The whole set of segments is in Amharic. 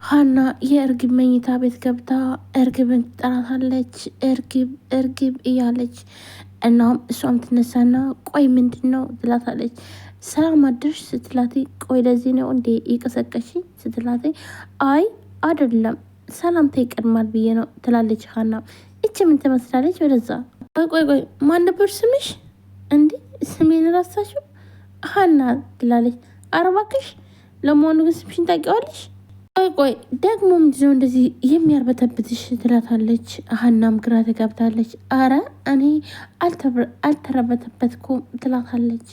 ሀና የእርግብ መኝታ ቤት ገብታ እርግብን ትጠራታለች። እርግብ እያለች እናም እሷም ትነሳና ቆይ ምንድን ነው ትላታለች። ሰላም አደርሽ ስትላት ቆይ ለዚህ ነው እንዴ የቀሰቀሽኝ ስትላት አይ አይደለም ሰላምታ ይቀድማል ብዬ ነው ትላለች። ሀና እች ምን ትመስላለች? ወደዛ ቆይ ማን ነበር ስምሽ? እንዴ ስሜን ረሳሽው? ሀና ትላለች። ኧረ እባክሽ ለመሆኑ ግን ስምሽን ታውቂዋለሽ? ቆይ ደግሞ ምንድነው እንደዚህ የሚያርበተብትሽ? ትላታለች። ሀናም ግራ ተጋብታለች። አረ እኔ አልተረበተበትኩም ትላታለች።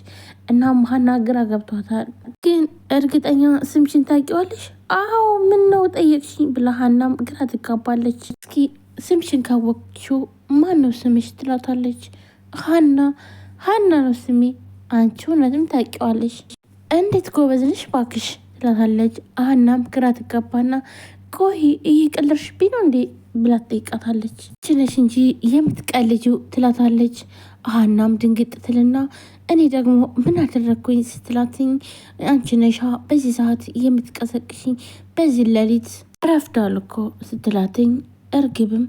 እናም ሀና ግራ ገብቷታል። ግን እርግጠኛ ስምሽን ታውቂዋለሽ? አዎ ምን ነው ጠየቅሽኝ? ብላ ሀናም ግራ ትጋባለች። እስኪ ስምሽን ካወቅሽው ማን ነው ስምሽ? ትላታለች። ሀና ነው ስሜ። አንቺ እውነትም ታውቂዋለሽ? እንዴት ጎበዝንሽ ባክሽ ትላታለች። ሀናም ግራ ትጋባና ቆይ እየቀለድሽብኝ ነው እንዴ ብላ ትጠይቃታለች። ችነሽ እንጂ የምትቀልጂው ትላታለች። ሀናም ድንግጥ ትልና እኔ ደግሞ ምን አደረግኩኝ ስትላትኝ አንቺ ነሻ በዚህ ሰዓት የምትቀሰቅሽኝ በዚህ ሌሊት ረፍዷል እኮ ስትላትኝ እርግብም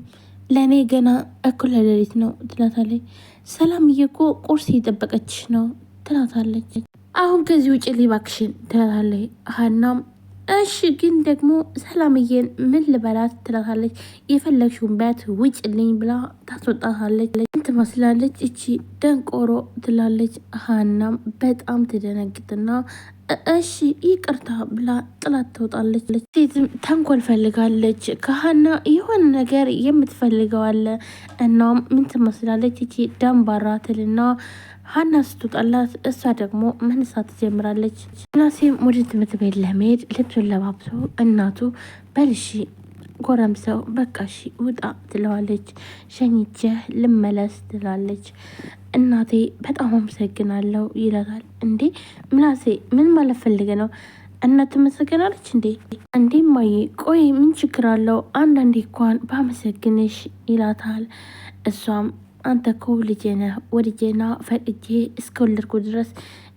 ለእኔ ገና እኩለ ሌሊት ነው ትላታለች። ሰላምዬ እኮ ቁርስ እየጠበቀችሽ ነው ትላታለች። አሁን ከዚህ ውጭ ሊባክሽን ትላታለች። ሀናም እሺ ግን ደግሞ ሰላምዬን ምን ልበላት ትላታለች። የፈለግሽውን በት ውጭልኝ ብላ ታስወጣታለች። ትመስላለች እቺ ደንቆሮ ትላለች። ሀናም በጣም ትደነግጥና እሺ ይቅርታ ብላ ጥላት ትወጣለች። ሴትም ተንኮል ፈልጋለች። ከሀና የሆነ ነገር የምትፈልገው አለ። እናም ምን ትመስላለች እቺ ደንባራ ትልና ሀና ስትወጣላት እሷ ደግሞ መንሳት ትጀምራለች። ምናሴም ወደ ትምህርት ቤት ለመሄድ ልብሱን ለባብሶ እናቱ በልሺ ጎረምሰው በቃሺ ውጣ ትለዋለች። ሸኝቼህ ልመለስ ትላለች። እናቴ በጣም አመሰግናለሁ ይላታል። እንዴ ምናሴ ምን ማለት ፈልገ ነው? እናት ትመሰገናለች እንዴ ማዬ ቆይ ምን ችግር አለው? አንዳንዴ እንኳን ባመሰግንሽ ይላታል። እሷም አንተ እኮ ልጄ ነህ፣ ወልጄና ፈቅጄ እስከወለድኩ ድረስ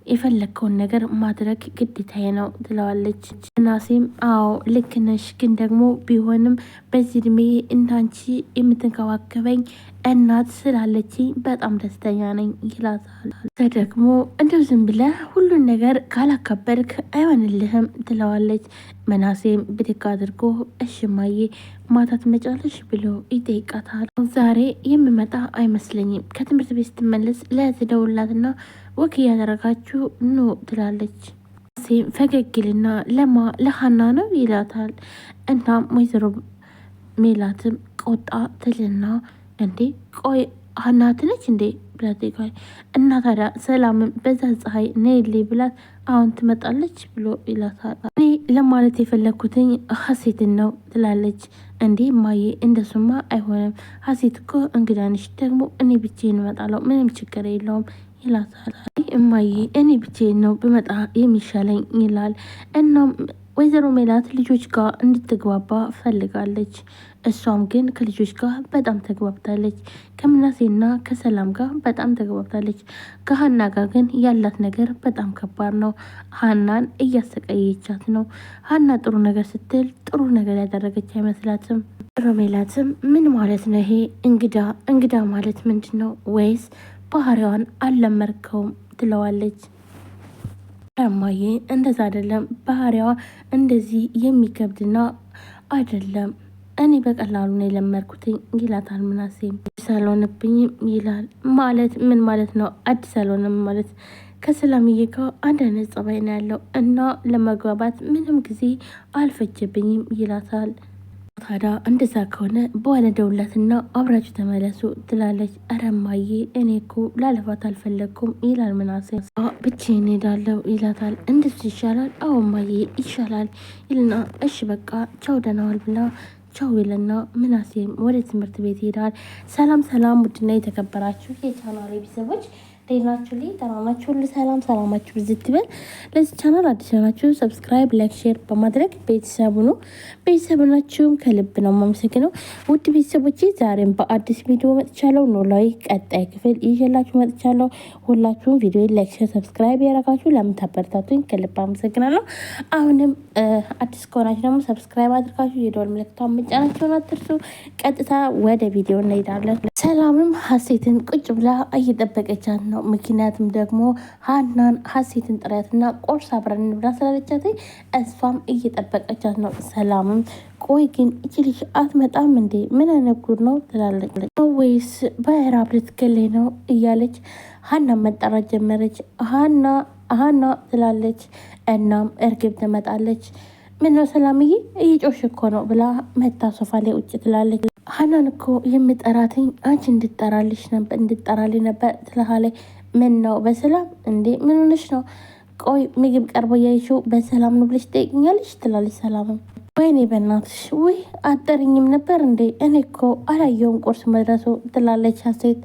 የፈለግከውን ነገር ማድረግ ግዴታዬ ነው ትለዋለች። ናሴም አዎ ልክ ነሽ፣ ግን ደግሞ ቢሆንም በዚህ እድሜ እንዳንቺ የምትንከባከበኝ እናት ስላለችኝ በጣም ደስተኛ ነኝ ይላታል። ደግሞ እንደው ዝም ብለህ ሁሉን ነገር ካላከበርክ አይሆንልህም ትለዋለች። መናሴም ብድግ አድርጎ እሺ እማዬ ማታ ትመጫለሽ ብሎ ይጠይቃታል። ዛሬ የምመጣ አይመስለኝም፣ ከትምህርት ቤት ስትመለስ ለትደውላትና ወክ እያደረጋችሁ ኑ ትላለች። ሴም ፈገግልና ለሀና ነው ይላታል። እናም ወይዘሮ ሜላትም ቆጣ ትልና እንዴ ቆይ ሀና ትነች እንዴ ብላ ጠይቃለች። እና ታዲያ ሰላምን በዛ ፀሐይ ነይሌ ብላት አሁን ትመጣለች ብሎ ይላታል። እኔ ለማለት የፈለግኩትኝ ሀሴትን ነው ትላለች። እንዴ ማዬ እንደሱማ አይሆንም፣ ሀሴት እኮ እንግዳንሽ፣ ደግሞ እኔ ብቻዬን እመጣለሁ ምንም ችግር የለውም ይላታል። እማዬ እኔ ብቻዬን ነው ብመጣ የሚሻለኝ ይላል። እናም ወይዘሮ ሜላት ልጆች ጋር እንድትግባባ ፈልጋለች። እሷም ግን ከልጆች ጋር በጣም ተግባብታለች። ከምናሴና ከሰላም ጋር በጣም ተግባብታለች። ከሀና ጋር ግን ያላት ነገር በጣም ከባድ ነው። ሀናን እያሰቃየቻት ነው። ሀና ጥሩ ነገር ስትል ጥሩ ነገር ያደረገች አይመስላትም። ወይዘሮ ሜላትም ምን ማለት ነው ይሄ እንግዳ ማለት ምንድን ነው? ወይስ ባህሪዋን አልለመድከውም ትለዋለች። እማዬ እንደዛ አይደለም፣ ባህሪዋ እንደዚህ የሚከብድና አይደለም፣ እኔ በቀላሉ ነው የለመድኩትኝ ይላታል። ምናሴም አዲስ አልሆነብኝም ይላል። ማለት ምን ማለት ነው አዲስ አልሆነም ማለት? ከሰላምዬ ጋር አንድ አይነት ጸባይ ነው ያለው እና ለመግባባት ምንም ጊዜ አልፈጀብኝም ይላታል። ታዲያ እንደዛ ከሆነ በኋላ ደውላትና አብራችሁ ተመለሱ ትላለች። ኧረ እማዬ እኔ እኮ ላለፋት አልፈለግኩም ይላል ምናሴ። ብቻዬን እሄዳለሁ ይላታል። እንደሱ ይሻላል? አዎ እማዬ ይሻላል ይልና እሺ በቃ ቻው ደህና ዋል ብላ ቻው ይልና ምናሴም ወደ ትምህርት ቤት ይሄዳል። ሰላም ውድና የተከበራችሁ የቻናሌ ቤተሰቦች እንዴት ናችሁ? ተማማችሁ ሁሉ ሰላማችሁ ብዝት ይበል። ለዚህ ቻናል አዲስ ናችሁ ሰብስክራይብ፣ ላይክ፣ ሼር በማድረግ ቤተሰቡ ነው። ቤተሰቡ ናችሁም ከልብ ነው የማመሰግነው። ውድ ቤተሰቦቼ ዛሬም በአዲስ ቪዲዮ መጥቻለሁ። ኖላዊ ቀጣይ ክፍል ይዤላችሁ መጥቻለሁ። ሁላችሁም ቪዲዮ ላይክ፣ ሼር፣ ሰብስክራይብ ያደረጋችሁ ለምታበረታቱኝ ከልብ አመሰግናለሁ። አሁንም አዲስ ከሆናችሁ ደግሞ ሰብስክራይብ አድርጋችሁ የደወል ምልክቷን መጫናችሁን አትርሱ። ቀጥታ ወደ ቪዲዮ እንሄዳለን። ሰላምም ሀሴትን ቁጭ ብላ እየጠበቀቻት ነው። ምክንያቱም ደግሞ ሀናን ሀሴትን ጥሪያትና ቁርስ አብረን እንብላ ስላለቻት እሷም እየጠበቀቻት ነው። ሰላምም ቆይ ግን እቺ ልጅ አትመጣም እንዴ? ምን አይነት ጉድ ነው ትላለች። ወይስ በራብ ልትገለኝ ነው እያለች ሀና መጠራት ጀመረች። ሀና ትላለች። እናም እርግብ ትመጣለች። ምነው ሰላምዬ እየጮሽ እኮ ነው ብላ መታ ሶፋ ላይ ውጭ ትላለች። ሀናን እኮ የምጠራትኝ አንቺ እንድጠራልኝ ነበር ትላለች። ምን ነው በሰላም እንዴ? ምን ሆነሽ ነው? ቆይ ምግብ ቀርቦ ያይሽው በሰላም ነው ብለሽ ትጠይቅኛለሽ ትላለች። ሰላምም ወይኔ በእናትሽ ውይ አጠሪኝም ነበር እንዴ? እኔ እኮ አላየውም ቁርስ መድረሱ ትላለች ሀሴት።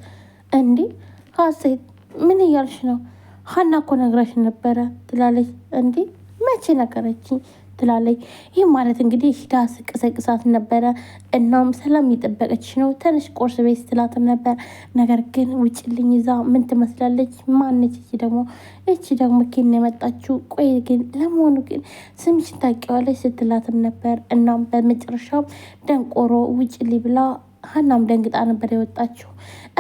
እንዴ ሀሴት ምን እያልሽ ነው? ሀና እኮ ነግራሽ ነበረ ትላለች። እንዴ መቼ ነገረችኝ ትላለች። ይህ ማለት እንግዲህ ሂዳ ስቅሰቅሳት ነበረ። እናም ሰላም እየጠበቀች ነው ተነሽ ቁርስ ቤት ስትላትም ነበር። ነገር ግን ውጭልኝ ይዛ ምን ትመስላለች? ማነች እቺ ደግሞ ኬን የመጣችው? ቆይ ግን ለመሆኑ ግን ስምሽን ታውቂዋለች ስትላትም ነበር። እናም በመጨረሻው ደንቆሮ ውጭልኝ ብላ ሀናም ደንግጣ ነበር የወጣችው።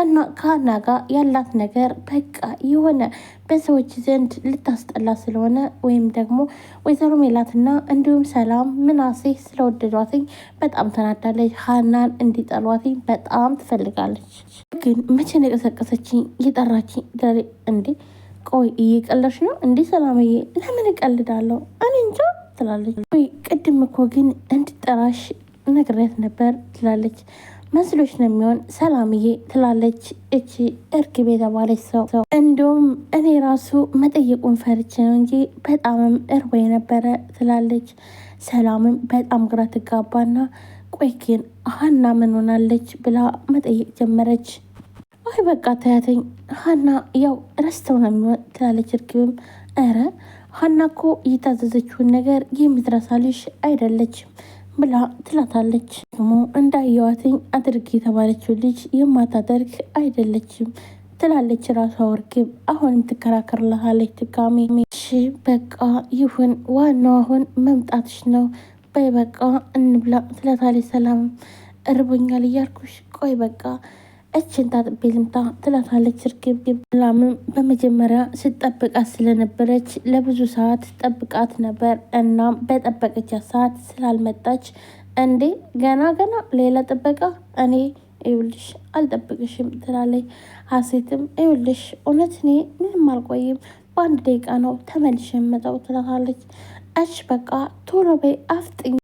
እና ከሀና ጋር ያላት ነገር በቃ የሆነ በሰዎች ዘንድ ልታስጠላ ስለሆነ ወይም ደግሞ ወይዘሮ ሜላትና እንዲሁም ሰላም ምናሴ ስለወደዷትኝ በጣም ተናዳለች። ሀናን እንዲጠሏትኝ በጣም ትፈልጋለች። ግን መቼ ነው የቀሰቀሰችኝ የጠራችኝ? እንዴ ቆይ እየቀለድሽ ነው እንዴ ሰላምዬ? ለምን እቀልዳለሁ? እኔ እንጃ ትላለች። ቆይ ቅድም እኮ ግን እንድጠራሽ ነግሬያት ነበር ትላለች። መስሎች ነው የሚሆን ሰላምዬ ትላለች። እቺ እርግብ የተባለች ሰው እንዲሁም እኔ ራሱ መጠየቁን ፈርቼ ነው እንጂ በጣምም እርቦኝ ነበረ ትላለች። ሰላምም በጣም ግራ ትጋባና ቆይ ግን ሀና ምን ሆናለች ብላ መጠየቅ ጀመረች። አይ በቃ ተያተኝ ሀና ያው ረስተው ነው የሚሆን ትላለች። እርግብም ኧረ ሀና እኮ የታዘዘችውን ነገር የምትረሳልሽ አይደለችም ብላ ትላታለች። ደግሞ እንዳየዋትኝ አድርግ የተባለችው ልጅ የማታደርግ አይደለችም ትላለች ራሷ እርግብ። አሁንም ትከራከርላታለች ድጋሜ። እሺ በቃ ይሁን ዋናው አሁን መምጣትሽ ነው፣ በይ በቃ እንብላ ትላታለች። ሰላም እርቦኛል እያልኩሽ ቆይ በቃ እችን ታጥቤ ልምጣ ትላታለች እርግብ። ሰላምም በመጀመሪያ ስትጠብቃት ስለነበረች ለብዙ ሰዓት ጠብቃት ነበር። እናም በጠበቀቻት ሰዓት ስላልመጣች እንዴ ገና ሌላ ጥበቃ እኔ ይኸውልሽ አልጠብቅሽም ትላለች። ሀሴትም ይኸውልሽ እውነት እኔ ምንም አልቆይም በአንድ ደቂቃ ነው ተመልሼ የምመጣው ትላታለች። እሽ በቃ ቶሎ በይ አፍጥኝ